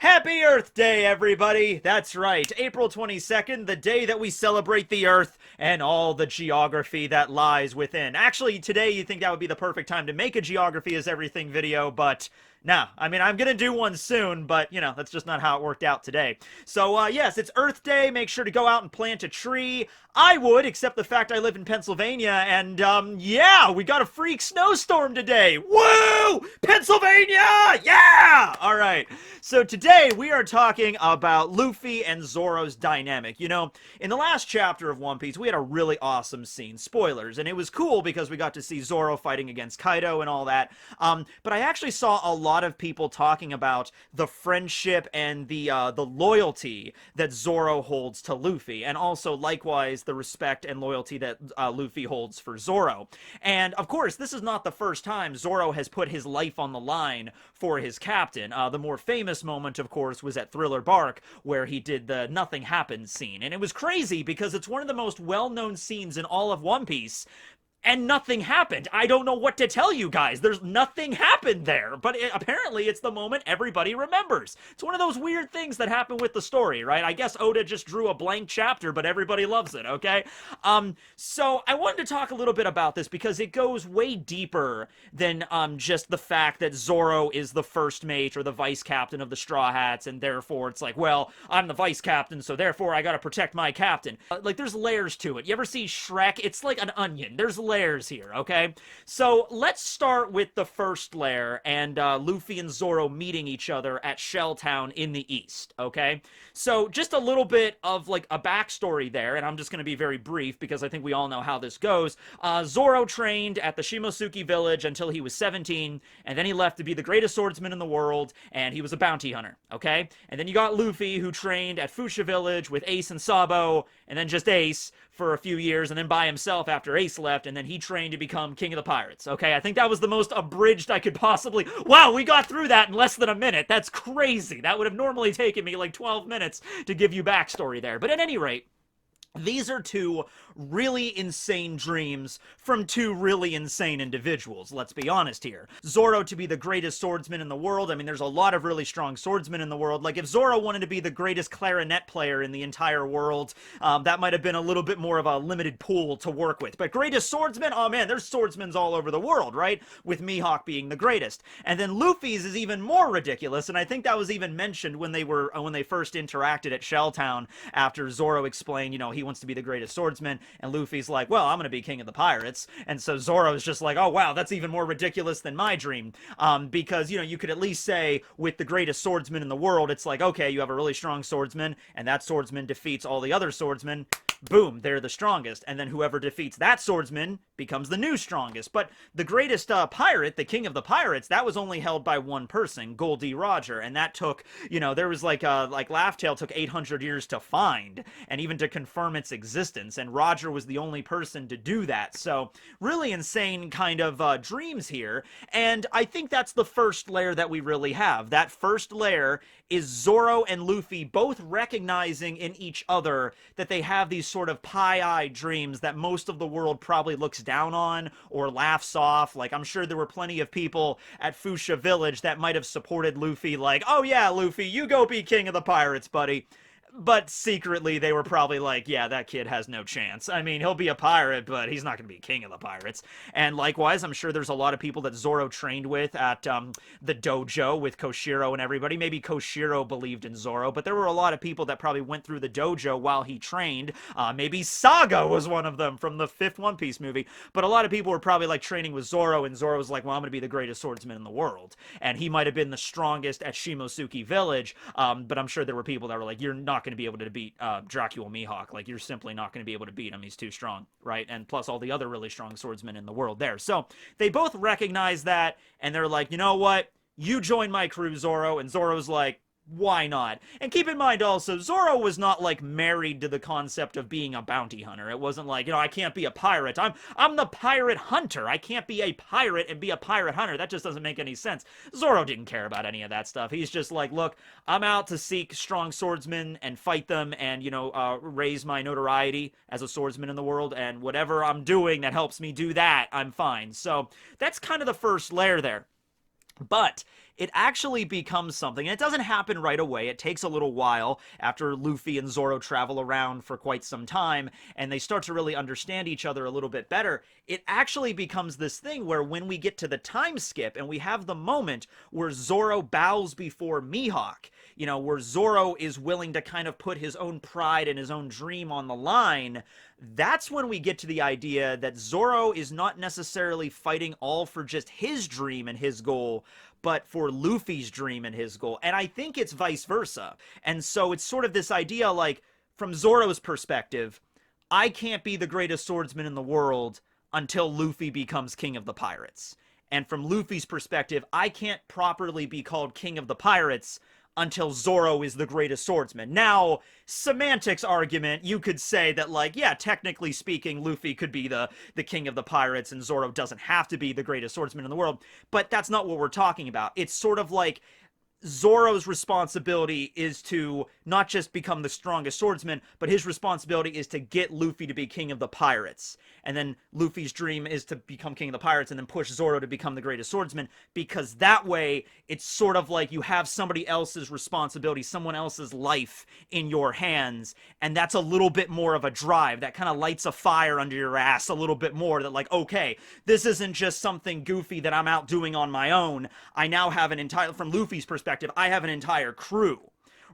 Happy Earth Day, everybody! That's right, April 22nd, the day that we celebrate the Earth and all the geography that lies within. Actually, today you think that would be the perfect time to make a Geography is Everything video, but no. I mean, I'm gonna do one soon, but, you know, that's just not how it worked out today. So, yes, it's Earth Day. Make sure to go out and plant a tree. I would, except the fact I live in Pennsylvania, and, yeah, we got a freak snowstorm today. Woo! Pennsylvania! Yeah! Alright, so today we are talking about Luffy and Zoro's dynamic. You know, in the last chapter of One Piece, we had a really awesome scene. Spoilers. And it was cool because we got to see Zoro fighting against Kaido and all that. But I actually saw a lot of people talking about the friendship and the loyalty that Zoro holds to Luffy, and also likewise the respect and loyalty that Luffy holds for Zoro. And of course, this is not the first time Zoro has put his life on the line for his captain. The more famous moment, of course, was at Thriller Bark, where he did the Nothing Happened scene. And it was crazy because it's one of the most well-known scenes in all of One Piece, and nothing happened. I don't know what to tell you guys. There's nothing happened there. But apparently it's the moment everybody remembers. It's one of those weird things that happen with the story, right? I guess Oda just drew a blank chapter, but everybody loves it, okay? So I wanted to talk a little bit about this because it goes way deeper than just the fact that Zoro is the first mate or the vice captain of the Straw Hats, and therefore it's like, well, I'm the vice captain, so therefore I gotta protect my captain. Like, there's layers to it. You ever see Shrek? It's like an onion. There's layers here, okay? So let's start with the first layer and Luffy and Zoro meeting each other at Shelltown in the east, okay? So just a little bit of like a backstory there, and I'm just going to be very brief because I think we all know how this goes. Zoro trained at the Shimosuke village until he was 17, and then he left to be the greatest swordsman in the world, and he was a bounty hunter, okay? And then you got Luffy, who trained at Fuchsia village with Ace and Sabo, and then just Ace for a few years, and then by himself after Ace left, and then he trained to become King of the Pirates, okay? I think that was the most abridged I could possibly... Wow, we got through that in less than a minute. That's crazy. That would have normally taken me like 12 minutes to give you backstory there. But at any rate, these are two really insane dreams from two really insane individuals, let's be honest here. Zoro to be the greatest swordsman in the world. I mean, there's a lot of really strong swordsmen in the world. Like, if Zoro wanted to be the greatest clarinet player in the entire world, that might have been a little bit more of a limited pool to work with. But greatest swordsman? Oh man, there's swordsmen all over the world, right? With Mihawk being the greatest. And then Luffy's is even more ridiculous, and I think that was even mentioned when they first interacted at Shelltown after Zoro explained, you know, he wants to be the greatest swordsman, and Luffy's like, well, I'm gonna be king of the pirates. And so Zoro's just like, oh wow, that's even more ridiculous than my dream. Because, you know, you could at least say with the greatest swordsman in the world, it's like, okay, you have a really strong swordsman, and that swordsman defeats all the other swordsmen. Boom, they're the strongest. And then whoever defeats that swordsman becomes the new strongest. But the greatest pirate, the king of the pirates, that was only held by one person, Goldie Roger. And that took, you know, there was like Laugh Tale took 800 years to find, and even to confirm its existence. And Roger was the only person to do that. So really insane kind of dreams here. And I think that's the first layer that we really have. That first layer is Zoro and Luffy both recognizing in each other that they have these sort of pie-eyed dreams that most of the world probably looks down on or laughs off. Like, I'm sure there were plenty of people at Fuchsia Village that might have supported Luffy, like, oh yeah, Luffy, you go be king of the pirates, buddy. But secretly, they were probably like, yeah, that kid has no chance. I mean, he'll be a pirate, but he's not going to be king of the pirates. And likewise, I'm sure there's a lot of people that Zoro trained with at the dojo with Koshiro and everybody. Maybe Koshiro believed in Zoro, but there were a lot of people that probably went through the dojo while he trained. Maybe Saga was one of them from the 5th One Piece movie. But a lot of people were probably like training with Zoro, and Zoro was like, well, I'm going to be the greatest swordsman in the world. And he might have been the strongest at Shimosuke Village, but I'm sure there were people that were like, you're not going to be able to beat Dracula Mihawk. Like, you're simply not going to be able to beat him. He's too strong, right? And plus all the other really strong swordsmen in the world there. So they both recognize that, and they're like, you know what? You join my crew, Zoro. And Zoro's like, why not? And keep in mind also, Zoro was not like married to the concept of being a bounty hunter. It wasn't like, you know, I can't be a pirate. I'm the pirate hunter. I can't be a pirate and be a pirate hunter. That just doesn't make any sense. Zoro didn't care about any of that stuff. He's just like, look, I'm out to seek strong swordsmen and fight them and, you know, raise my notoriety as a swordsman in the world, and whatever I'm doing that helps me do that, I'm fine. So that's kind of the first layer there. But it actually becomes something. And it doesn't happen right away. It takes a little while after Luffy and Zoro travel around for quite some time, and they start to really understand each other a little bit better. It actually becomes this thing where when we get to the time skip and we have the moment where Zoro bows before Mihawk, you know, where Zoro is willing to kind of put his own pride and his own dream on the line, that's when we get to the idea that Zoro is not necessarily fighting all for just his dream and his goal, but for Luffy's dream and his goal. And I think it's vice versa. And so it's sort of this idea, like, from Zoro's perspective, I can't be the greatest swordsman in the world until Luffy becomes king of the pirates. And from Luffy's perspective, I can't properly be called king of the pirates until Zoro is the greatest swordsman. Now, semantics argument, you could say that, like, yeah, technically speaking, Luffy could be the king of the pirates and Zoro doesn't have to be the greatest swordsman in the world, but that's not what we're talking about. It's sort of like Zoro's responsibility is to not just become the strongest swordsman, but his responsibility is to get Luffy to be king of the pirates. And then Luffy's dream is to become king of the pirates and then push Zoro to become the greatest swordsman, because that way it's sort of like you have somebody else's responsibility, someone else's life in your hands, and that's a little bit more of a drive. That kind of lights a fire under your ass a little bit more, that like, okay, this isn't just something goofy that I'm out doing on my own. I now have an entire, from Luffy's perspective, I have an entire crew,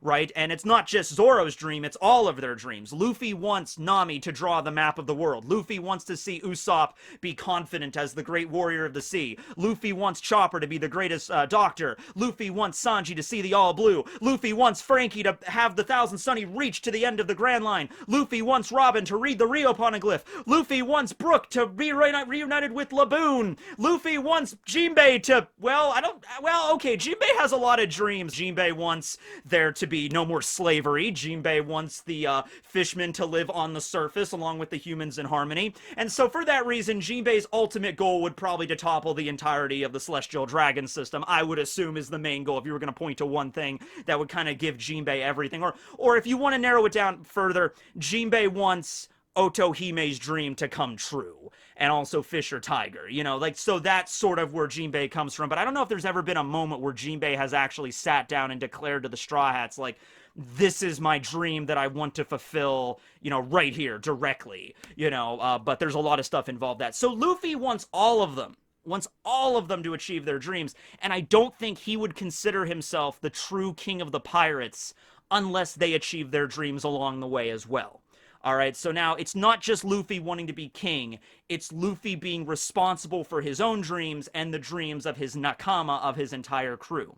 right? And it's not just Zoro's dream, it's all of their dreams. Luffy wants Nami to draw the map of the world. Luffy wants to see Usopp be confident as the great warrior of the sea. Luffy wants Chopper to be the greatest doctor. Luffy wants Sanji to see the all blue. Luffy wants Frankie to have the Thousand Sunny reach to the end of the Grand Line. Luffy wants Robin to read the Rio Poneglyph. Luffy wants Brook to be reunited with Laboon. Luffy wants Jinbei to, okay, Jinbei has a lot of dreams. Jinbei wants there to be no more slavery. Jinbei wants the fishmen to live on the surface along with the humans in harmony. And so for that reason, Jinbei's ultimate goal would probably to topple the entirety of the Celestial Dragon system, I would assume, is the main goal if you were going to point to one thing that would kind of give Jinbei everything. Or if you want to narrow it down further, Jinbei wants Otohime's dream to come true, and also Fisher Tiger, you know, like, so that's sort of where Jinbei comes from. But I don't know if there's ever been a moment where Jinbei has actually sat down and declared to the Straw Hats, like, this is my dream that I want to fulfill, you know, right here, directly, you know, but there's a lot of stuff involved that. So Luffy wants all of them to achieve their dreams, and I don't think he would consider himself the true king of the pirates unless they achieve their dreams along the way as well. All right, so now it's not just Luffy wanting to be king, it's Luffy being responsible for his own dreams and the dreams of his nakama, of his entire crew.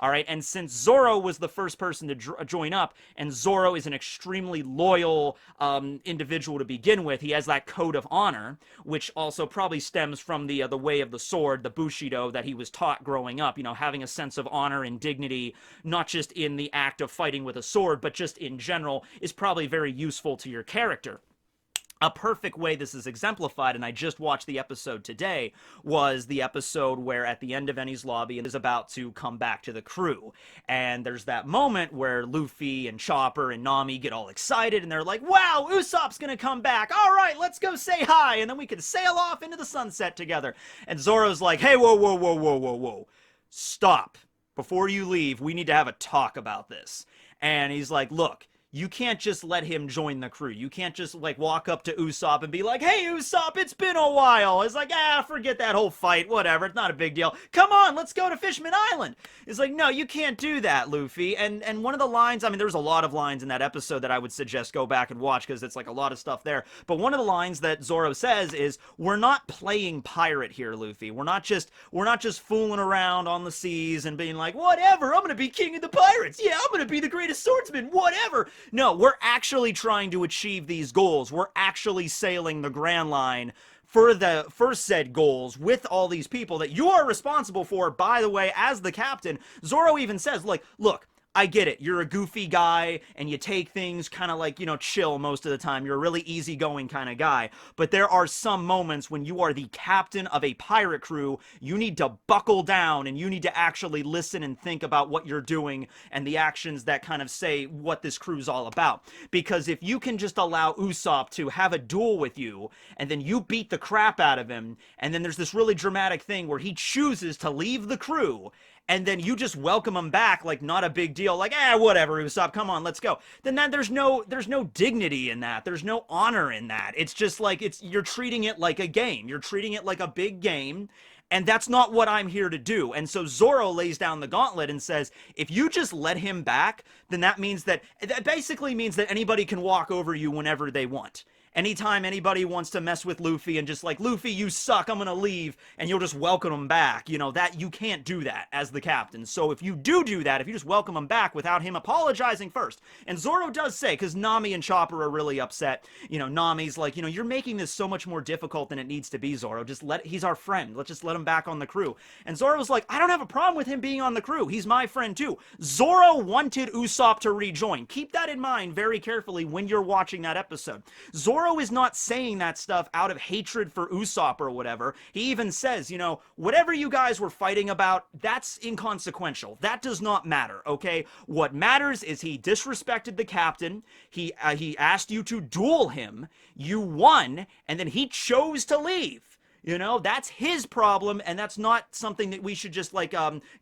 All right, and since Zoro was the first person to join up, and Zoro is an extremely loyal individual to begin with, he has that code of honor, which also probably stems from the way of the sword, the Bushido, that he was taught growing up, you know, having a sense of honor and dignity, not just in the act of fighting with a sword, but just in general, is probably very useful to your character. A perfect way this is exemplified, and I just watched the episode today, was the episode where at the end of Enies Lobby is about to come back to the crew. And there's that moment where Luffy and Chopper and Nami get all excited, and they're like, wow, Usopp's gonna come back. All right, let's go say hi, and then we can sail off into the sunset together. And Zoro's like, hey, whoa. Stop. Before you leave, we need to have a talk about this. And he's like, look, you can't just let him join the crew. You can't just, like, walk up to Usopp and be like, hey, Usopp, it's been a while. It's like, forget that whole fight, whatever, it's not a big deal. Come on, let's go to Fishman Island. It's like, no, you can't do that, Luffy. And one of the lines, I mean, there's a lot of lines in that episode that I would suggest go back and watch, because it's, like, a lot of stuff there. But one of the lines that Zoro says is, we're not playing pirate here, Luffy. We're not just fooling around on the seas and being like, whatever, I'm gonna be king of the pirates. Yeah, I'm gonna be the greatest swordsman, whatever. No, we're actually trying to achieve these goals. We're actually sailing the Grand Line for said goals with all these people that you are responsible for, by the way, as the captain. Zoro even says, like, look, I get it. You're a goofy guy, and you take things kind of like, you know, chill most of the time. You're a really easygoing kind of guy. But there are some moments when you are the captain of a pirate crew, you need to buckle down, and you need to actually listen and think about what you're doing and the actions that kind of say what this crew's all about. Because if you can just allow Usopp to have a duel with you, and then you beat the crap out of him, and then there's this really dramatic thing where he chooses to leave the crew, and then you just welcome him back like not a big deal, like, whatever, Usopp, come on, let's go. Then there's no dignity in that. There's no honor in that. It's just like you're treating it like a game. You're treating it like a big game. And that's not what I'm here to do. And so Zoro lays down the gauntlet and says, if you just let him back, then that basically means that anybody can walk over you whenever they want. Anytime anybody wants to mess with Luffy and just like, Luffy, you suck, I'm gonna leave, and you'll just welcome him back, that you can't do that as the captain. So if you do that, if you just welcome him back without him apologizing first, and Zoro does say, because Nami and Chopper are really upset, Nami's like, you're making this so much more difficult than it needs to be, Zoro. He's our friend. Let's just let him back on the crew. And Zoro's like, I don't have a problem with him being on the crew. He's my friend too. Zoro wanted Usopp to rejoin. Keep that in mind very carefully when you're watching that episode. Zoro is not saying that stuff out of hatred for Usopp or whatever. He even says, whatever you guys were fighting about, that's inconsequential. That does not matter, okay? What matters is he disrespected the captain. He asked you to duel him. You won, and then he chose to leave. That's his problem, and that's not something that we should just,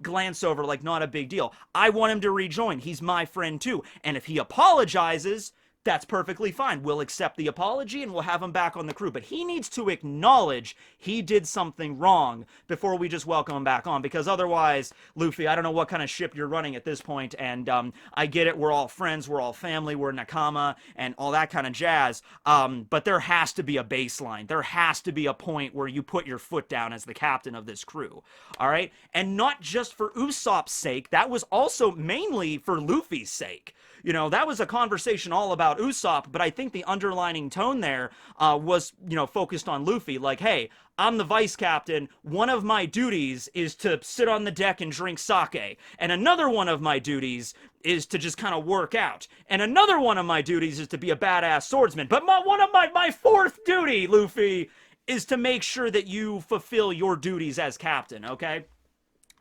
glance over, like, not a big deal. I want him to rejoin. He's my friend, too. And if he apologizes, that's perfectly fine. We'll accept the apology and we'll have him back on the crew. But he needs to acknowledge he did something wrong before we just welcome him back on. Because otherwise, Luffy, I don't know what kind of ship you're running at this point. And I get it. We're all friends. We're all family. We're Nakama and all that kind of jazz. But there has to be a baseline. There has to be a point where you put your foot down as the captain of this crew. All right? And not just for Usopp's sake. That was also mainly for Luffy's sake. That was a conversation all about Usopp, but I think the underlining tone there was, focused on Luffy. Like, hey, I'm the vice captain. One of my duties is to sit on the deck and drink sake. And another one of my duties is to just kind of work out. And another one of my duties is to be a badass swordsman. But my fourth duty, Luffy, is to make sure that you fulfill your duties as captain, okay?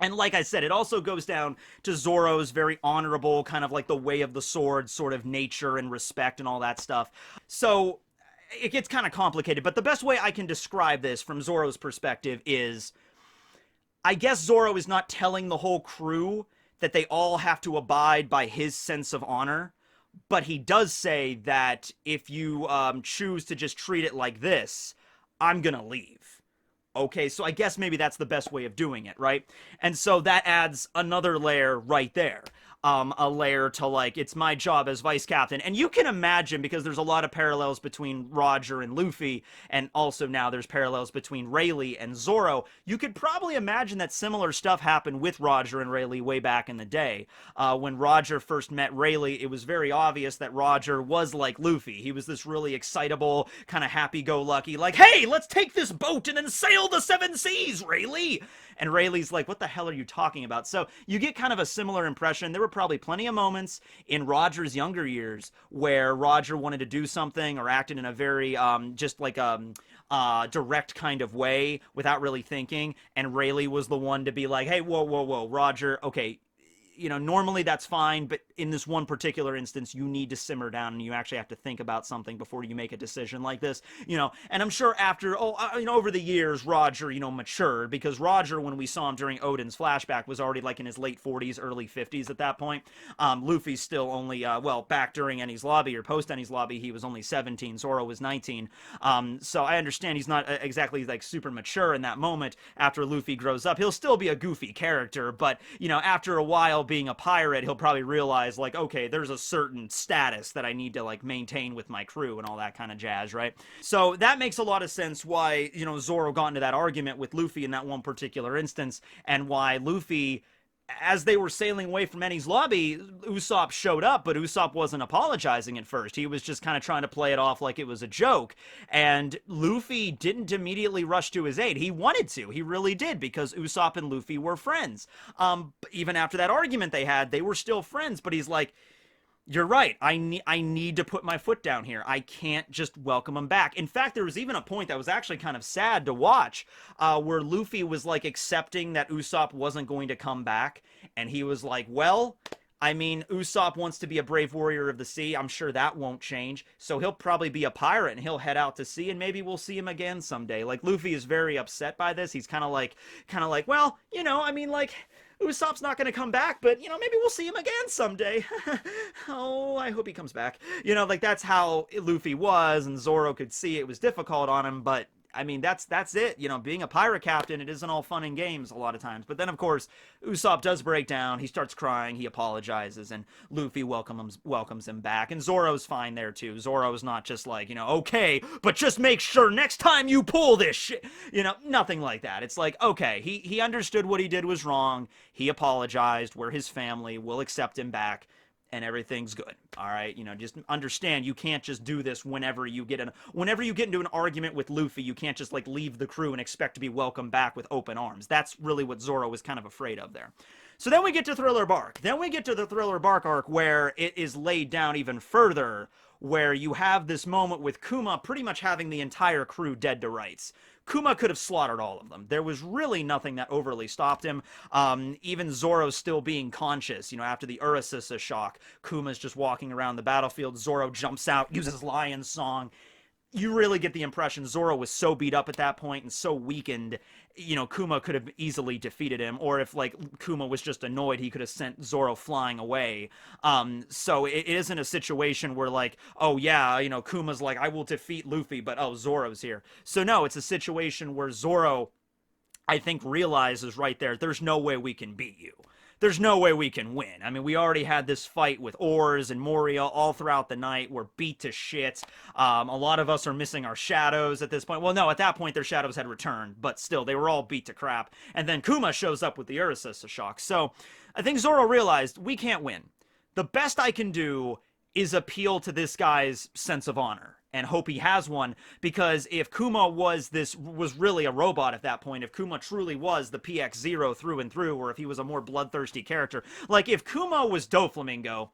And like I said, it also goes down to Zoro's very honorable, kind of like the way of the sword sort of nature and respect and all that stuff. So it gets kind of complicated, but the best way I can describe this from Zoro's perspective is, I guess Zoro is not telling the whole crew that they all have to abide by his sense of honor, but he does say that if you choose to just treat it like this, I'm gonna leave. Okay, so I guess maybe that's the best way of doing it, right? And so that adds another layer right there. A layer to, like, it's my job as vice captain. And you can imagine, because there's a lot of parallels between Roger and Luffy, and also now there's parallels between Rayleigh and Zoro, you could probably imagine that similar stuff happened with Roger and Rayleigh way back in the day. When Roger first met Rayleigh, it was very obvious that Roger was like Luffy. He was this really excitable, kind of happy-go-lucky, like, hey, let's take this boat and then sail the seven seas, Rayleigh! And Rayleigh's like, what the hell are you talking about? So you get kind of a similar impression. There were probably plenty of moments in Roger's younger years where Roger wanted to do something or acted in a very just like direct kind of way without really thinking. And Rayleigh was the one to be like, hey, whoa, Roger, okay, normally that's fine, but in this one particular instance, you need to simmer down and you actually have to think about something before you make a decision like this, and I'm sure after, over the years, Roger, matured, because Roger, when we saw him during Odin's flashback, was already like in his late 40s, early 50s at that point. Luffy's still only, back during Enies Lobby or post Enies Lobby, he was only 17, Zoro was 19. So I understand he's not exactly like super mature in that moment. After Luffy grows up, he'll still be a goofy character, but, after a while, being a pirate, he'll probably realize, like, okay, there's a certain status that I need to, like, maintain with my crew and all that kind of jazz, right? So that makes a lot of sense why, Zoro got into that argument with Luffy in that one particular instance, and why Luffy, as they were sailing away from Enies Lobby, Usopp showed up, but Usopp wasn't apologizing at first. He was just kind of trying to play it off like it was a joke. And Luffy didn't immediately rush to his aid. He wanted to. He really did, because Usopp and Luffy were friends. Even after that argument they had, they were still friends. But he's like, you're right. I need to put my foot down here. I can't just welcome him back. In fact, there was even a point that was actually kind of sad to watch, where Luffy was like accepting that Usopp wasn't going to come back, and he was like, well, I mean, Usopp wants to be a brave warrior of the sea. I'm sure that won't change. So he'll probably be a pirate and he'll head out to sea, and maybe we'll see him again someday. Like, Luffy is very upset by this. He's kind of like, well, I mean, like, Usopp's not going to come back, but, you know, maybe we'll see him again someday. Oh, I hope he comes back. You know, like, that's how Luffy was, and Zoro could see it was difficult on him, but I mean, that's it. You know, being a pirate captain, it isn't all fun and games a lot of times. But then, of course, Usopp does break down. He starts crying. He apologizes, and Luffy welcomes him back. And Zoro's fine there, too. Zoro's not just like, you know, okay, but just make sure next time you pull this shit. You know, nothing like that. It's like, okay, he understood what he did was wrong. He apologized. We're his family. We'll accept him back. And everything's good. All right, you know, just understand you can't just do this whenever you get into an argument with Luffy. You can't just like leave the crew and expect to be welcomed back with open arms. That's really what Zoro was kind of afraid of there. So then we get to Thriller Bark. Then we get to the Thriller Bark arc where it is laid down even further, where you have this moment with Kuma pretty much having the entire crew dead to rights. Kuma could have slaughtered all of them. There was really nothing that overly stopped him. Even Zoro still being conscious, you know, after the Urasasa shock. Kuma's just walking around the battlefield. Zoro jumps out, uses Lion's Song. You really get the impression Zoro was so beat up at that point and so weakened, you know, Kuma could have easily defeated him. Or if, like, Kuma was just annoyed, he could have sent Zoro flying away. So it isn't a situation where, like, oh, yeah, you know, Kuma's like, I will defeat Luffy, but, oh, Zoro's here. So, no, it's a situation where Zoro, I think, realizes right there, there's no way we can beat you. There's no way we can win. I mean, we already had this fight with Oars and Moria all throughout the night. We're beat to shit. A lot of us are missing our shadows at this point. Well, no, at that point, their shadows had returned, but still, they were all beat to crap. And then Kuma shows up with the Urasasa shock. So I think Zoro realized, we can't win. The best I can do is appeal to this guy's sense of honor. And hope he has one, because if Kuma was really a robot at that point, if Kuma truly was the PX0 through and through, or if he was a more bloodthirsty character, like if Kuma was Doflamingo,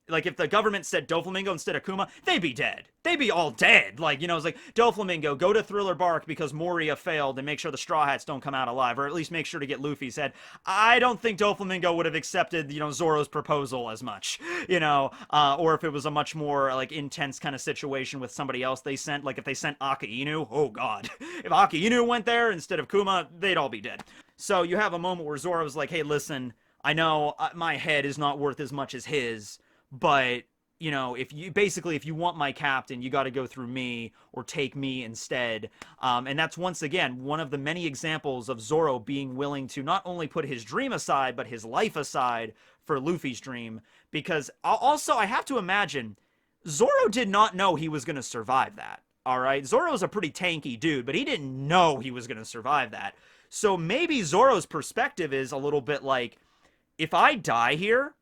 like if the government said Doflamingo instead of Kuma, they'd be dead. They'd be all dead. Like, you know, it's like, Doflamingo, go to Thriller Bark because Moria failed and make sure the Straw Hats don't come out alive, or at least make sure to get Luffy's head. I don't think Doflamingo would have accepted, you know, Zoro's proposal as much, you know, or if it was a much more, like, intense kind of situation with somebody else they sent, like if they sent Aka Inu, oh god. If Aka Inu went there instead of Kuma, they'd all be dead. So you have a moment where Zoro's like, hey, listen, I know my head is not worth as much as his, but, you know, if you want my captain, you got to go through me or take me instead. And that's, once again, one of the many examples of Zoro being willing to not only put his dream aside, but his life aside for Luffy's dream. Because also, I have to imagine, Zoro did not know he was going to survive that. All right. Zoro's a pretty tanky dude, but he didn't know he was going to survive that. So maybe Zoro's perspective is a little bit like, if I die here,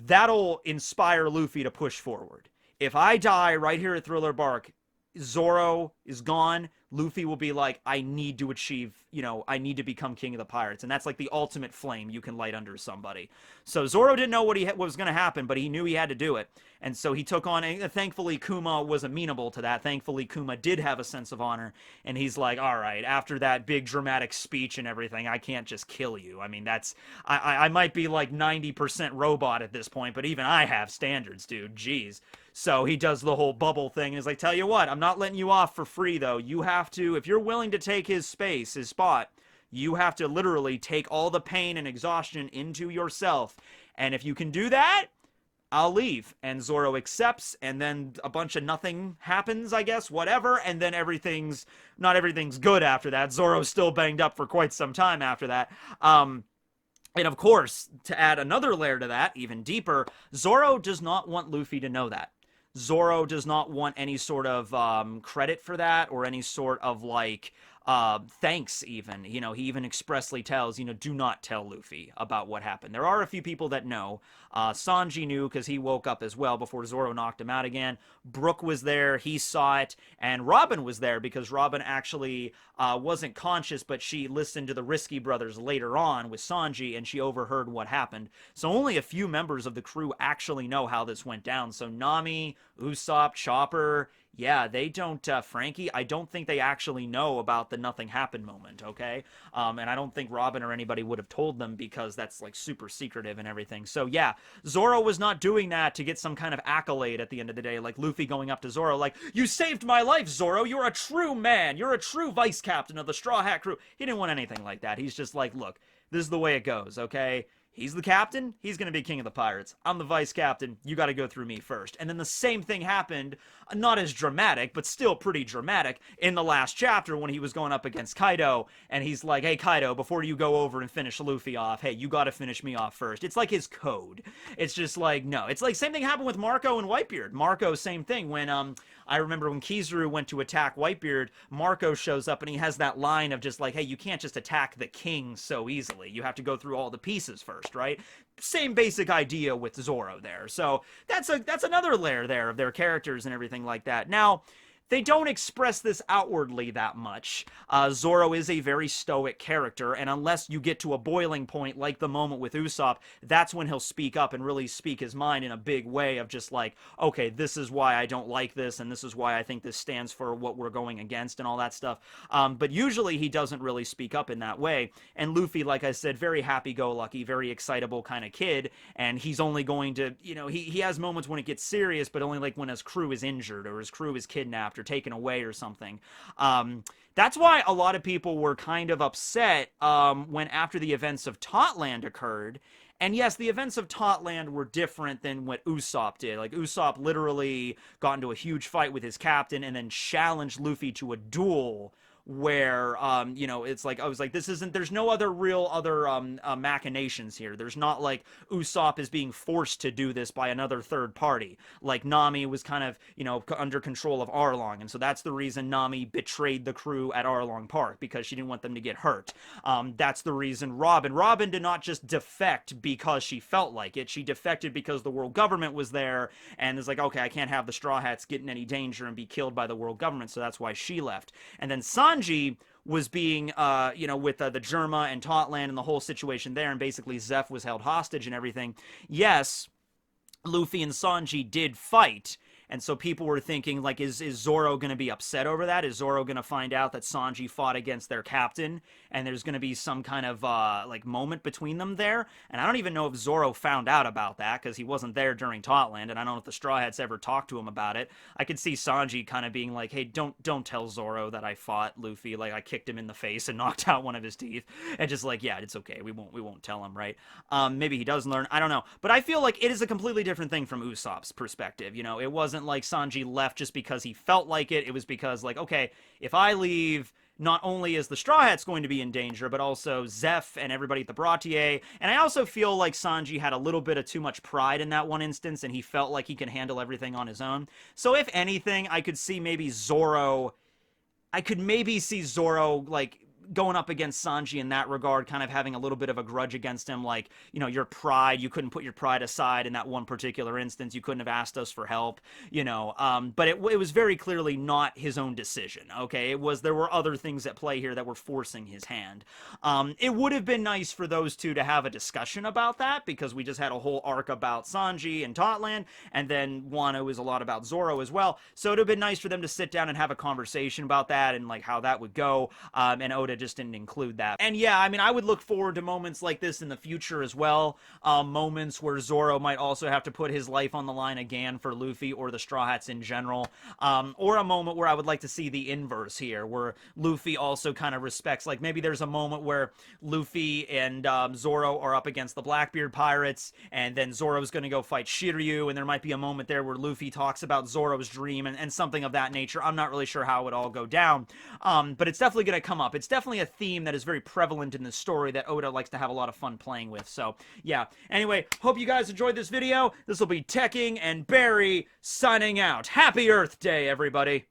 that'll inspire Luffy to push forward. If I die right here at Thriller Bark, Zoro is gone. Luffy will be like, I need to achieve, you know, I need to become king of the pirates. And that's like the ultimate flame you can light under somebody. So Zoro didn't know what was going to happen, but he knew he had to do it. And so he took on, and thankfully Kuma was amenable to that. Thankfully Kuma did have a sense of honor. And he's like, all right, after that big dramatic speech and everything, I can't just kill you. I mean, I might be like 90% robot at this point, but even I have standards, dude. Jeez. So he does the whole bubble thing, and he's like, tell you what, I'm not letting you off for free, though. You have to, if you're willing to take his space, his spot, you have to literally take all the pain and exhaustion into yourself. And if you can do that, I'll leave. And Zoro accepts, and then a bunch of nothing happens, I guess, whatever, and then not everything's good after that. Zoro's still banged up for quite some time after that. And of course, to add another layer to that, even deeper, Zoro does not want Luffy to know that. Zoro does not want any sort of credit for that, or any sort of, like, thanks even. You know, he even expressly tells, you know, do not tell Luffy about what happened. There are a few people that know. Sanji knew because he woke up as well before Zoro knocked him out again. Brook was there, he saw it, and Robin was there because Robin actually wasn't conscious, but she listened to the Risky Brothers later on with Sanji, and she overheard what happened. So only a few members of the crew actually know how this went down. So Nami, Usopp, Chopper, yeah, they don't, Frankie, I don't think they actually know about the nothing happened moment, okay? And I don't think Robin or anybody would have told them because that's, like, super secretive and everything. So, yeah, Zoro was not doing that to get some kind of accolade at the end of the day, like Luffy going up to Zoro like, you saved my life, Zoro, you're a true man, you're a true vice captain of the Straw Hat crew. He didn't want anything like that. He's just like, look, this is the way it goes, okay? He's the captain, he's going to be king of the pirates. I'm the vice captain, you got to go through me first. And then the same thing happened, not as dramatic, but still pretty dramatic, in the last chapter when he was going up against Kaido, and he's like, hey Kaido, before you go over and finish Luffy off, hey, you got to finish me off first. It's like his code. It's just like, no. It's like, same thing happened with Marco and Whitebeard. Marco, same thing. When, I remember when Kizaru went to attack Whitebeard, Marco shows up and he has that line of just like, hey, you can't just attack the king so easily. You have to go through all the pieces first, right? Same basic idea with Zoro there. So that's another layer there of their characters and everything like that. Now, they don't express this outwardly that much. Zoro is a very stoic character, and unless you get to a boiling point like the moment with Usopp, that's when he'll speak up and really speak his mind in a big way of just like, okay, this is why I don't like this, and this is why I think this stands for what we're going against and all that stuff. But usually he doesn't really speak up in that way. And Luffy, like I said, very happy-go-lucky, very excitable kind of kid, and he's only going to, you know, he has moments when it gets serious, but only like when his crew is injured or his crew is kidnapped or taken away or something. That's why a lot of people were kind of upset when after the events of Totland occurred. And yes, the events of Totland were different than what Usopp did. Like, Usopp literally got into a huge fight with his captain and then challenged Luffy to a duel where, you know, it's like, I was like, this isn't, there's no other real machinations here. There's not like Usopp is being forced to do this by another third party. Like, Nami was kind of, you know, under control of Arlong, and so that's the reason Nami betrayed the crew at Arlong Park, because she didn't want them to get hurt. That's the reason Robin did not just defect because she felt like it. She defected because the world government was there, and is like, okay, I can't have the Straw Hats get in any danger and be killed by the world government, so that's why she left. And then Sanji was being, you know, with the Germa and Totland and the whole situation there, and basically Zeph was held hostage and everything. Yes, Luffy and Sanji did fight, and so people were thinking, like, is Zoro going to be upset over that? Is Zoro going to find out that Sanji fought against their captain, and there's going to be some kind of, like, moment between them there? And I don't even know if Zoro found out about that, because he wasn't there during Totland, and I don't know if the Straw Hats ever talked to him about it. I could see Sanji kind of being like, hey, don't tell Zoro that I fought Luffy, like, I kicked him in the face and knocked out one of his teeth, and just like, yeah, it's okay, we won't tell him, right? Maybe he does learn, I don't know. But I feel like it is a completely different thing from Usopp's perspective, you know? It wasn't like Sanji left just because he felt like it. It was because, like, okay, if I leave, not only is the Straw Hats going to be in danger, but also Zeph and everybody at the Bratier. And I also feel like Sanji had a little bit of too much pride in that one instance, and he felt like he can handle everything on his own. So if anything, I could see maybe Zoro, like, going up against Sanji in that regard, kind of having a little bit of a grudge against him, like, you know, your pride, you couldn't put your pride aside in that one particular instance, you couldn't have asked us for help, you know, but it was very clearly not his own decision, okay? There were other things at play here that were forcing his hand. It would have been nice for those two to have a discussion about that, because we just had a whole arc about Sanji and Totland, and then Wano is a lot about Zoro as well, so it would have been nice for them to sit down and have a conversation about that, and, like, how that would go, and Oda just didn't include that. And yeah, I mean, I would look forward to moments like this in the future as well. Moments where Zoro might also have to put his life on the line again for Luffy or the Straw Hats in general. Or a moment where I would like to see the inverse here, where Luffy also kind of respects, like, maybe there's a moment where Luffy and Zoro are up against the Blackbeard pirates, and then Zoro's going to go fight Shiryu, and there might be a moment there where Luffy talks about Zoro's dream and something of that nature. I'm not really sure how it would all go down, but it's definitely going to come up. It's definitely a theme that is very prevalent in the story that Oda likes to have a lot of fun playing with. So, yeah. Anyway, hope you guys enjoyed this video. This will be Tekking and Barry signing out. Happy Earth Day, everybody!